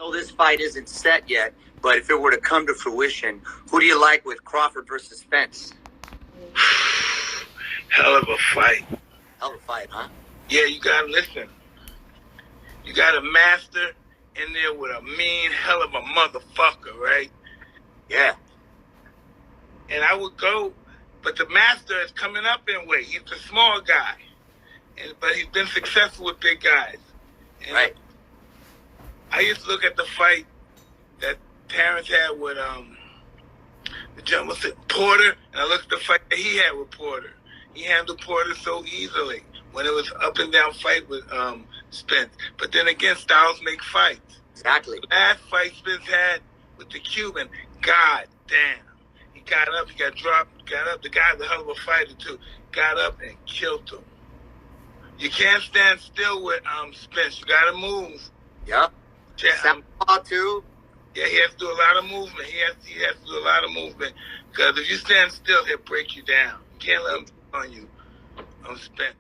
know this fight isn't set yet, but if it were to come to fruition, who do you like with Crawford versus Spence? Hell of a fight. Hell of a fight, huh? Yeah, you gotta listen. You got a master in there with a mean hell of a motherfucker, right? Yeah. And I would go, but the master is coming up in weight. He's a small guy, but he's been successful with big guys. And right. I used to look at the fight that Terrence had with the gentleman Porter, and I looked at the fight that he had with Porter. He handled Porter so easily when it was up and down fight with Spence. But then again, styles make fights. Exactly. The last fight Spence had with the Cuban, god damn. He got up, he got dropped, got up. The guy's a hell of a fighter too. Got up and killed him. You can't stand still with Spence. You gotta move. Yep. Southpaw too. Yeah, he has to do a lot of movement. He has to do a lot of movement. Because if you stand still, he'll break you down. You can't let him on you on Spence.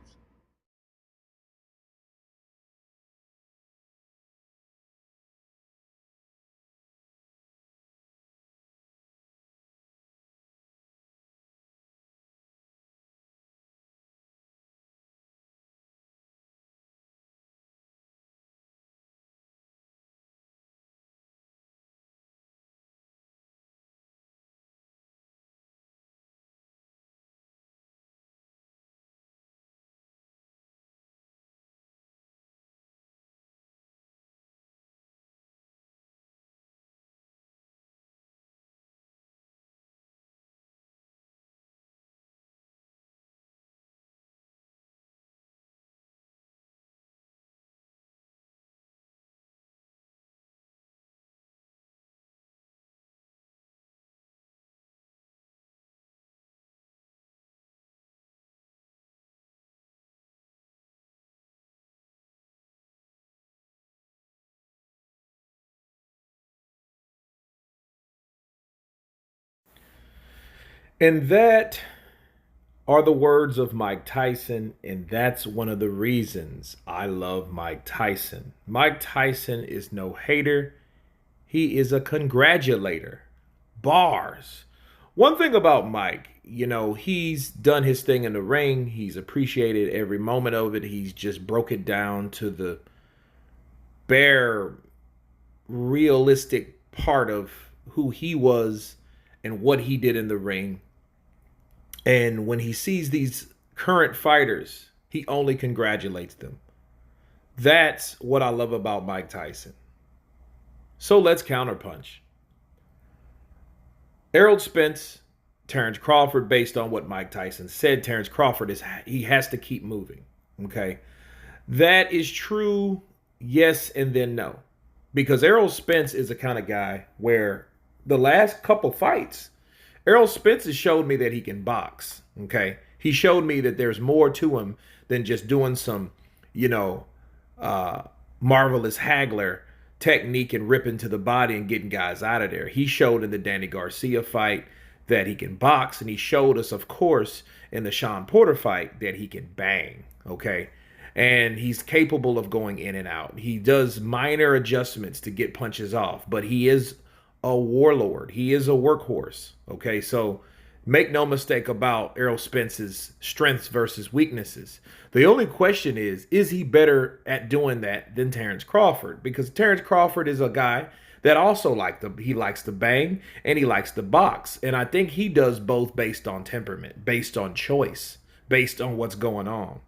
And that are the words of Mike Tyson, and that's one of the reasons I love Mike Tyson. Mike Tyson is no hater. He is a congratulator. Bars. One thing about Mike, he's done his thing in the ring. He's appreciated every moment of it. He's just broke it down to the bare, realistic part of who he was and what he did in the ring. And when he sees these current fighters, he only congratulates them. That's what I love about Mike Tyson. So let's counterpunch. Errol Spence, Terrence Crawford, based on what Mike Tyson said, Terrence Crawford he has to keep moving. Okay. That is true, yes, and then no. Because Errol Spence is the kind of guy where the last couple fights, Errol Spence has showed me that he can box, okay? He showed me that there's more to him than just doing some, marvelous haggler technique and ripping to the body and getting guys out of there. He showed in the Danny Garcia fight that he can box, and he showed us, of course, in the Sean Porter fight that he can bang, okay? And he's capable of going in and out. He does minor adjustments to get punches off, but he is a warlord. He is a workhorse. Okay, so make no mistake about Errol Spence's strengths versus weaknesses. The only question is he better at doing that than Terrence Crawford? Because Terrence Crawford is a guy that also he likes to bang and he likes to box. And I think he does both based on temperament, based on choice, based on what's going on.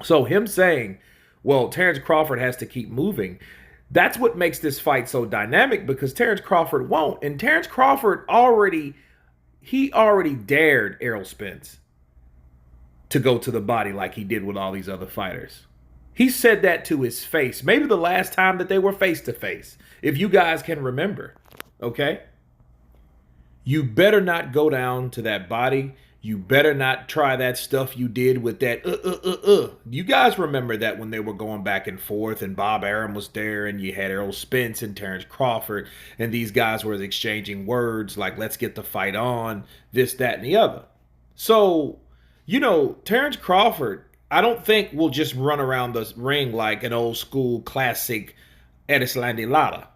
So him saying, well, Terrence Crawford has to keep moving, that's what makes this fight so dynamic, because Terrence Crawford won't. And Terrence Crawford already dared Errol Spence to go to the body like he did with all these other fighters. He said that to his face. Maybe the last time that they were face to face, if you guys can remember. Okay? You better not go down to that body. You better not try that stuff you did with that You guys remember that when they were going back and forth and Bob Arum was there and you had Errol Spence and Terrence Crawford and these guys were exchanging words like, let's get the fight on, this, that, and the other. So, Terrence Crawford, I don't think will just run around the ring like an old school classic Erislandy Lara.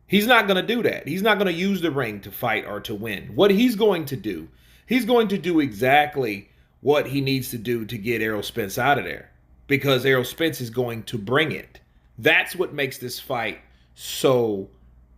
He's not going to do that. He's not going to use the ring to fight or to win. What he's going to do exactly what he needs to do to get Errol Spence out of there, because Errol Spence is going to bring it. That's what makes this fight so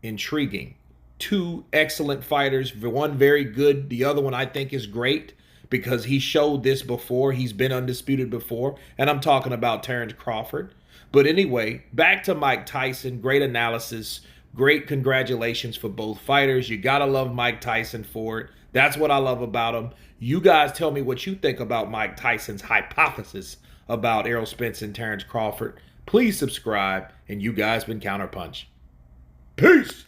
intriguing. Two excellent fighters, one very good, the other one I think is great because he showed this before. He's been undisputed before, and I'm talking about Terrence Crawford. But anyway, back to Mike Tyson. Great analysis. Great congratulations for both fighters. You got to love Mike Tyson for it. That's what I love about him. You guys tell me what you think about Mike Tyson's hypothesis about Errol Spence and Terrence Crawford. Please subscribe, and you guys been Counterpunched. Peace!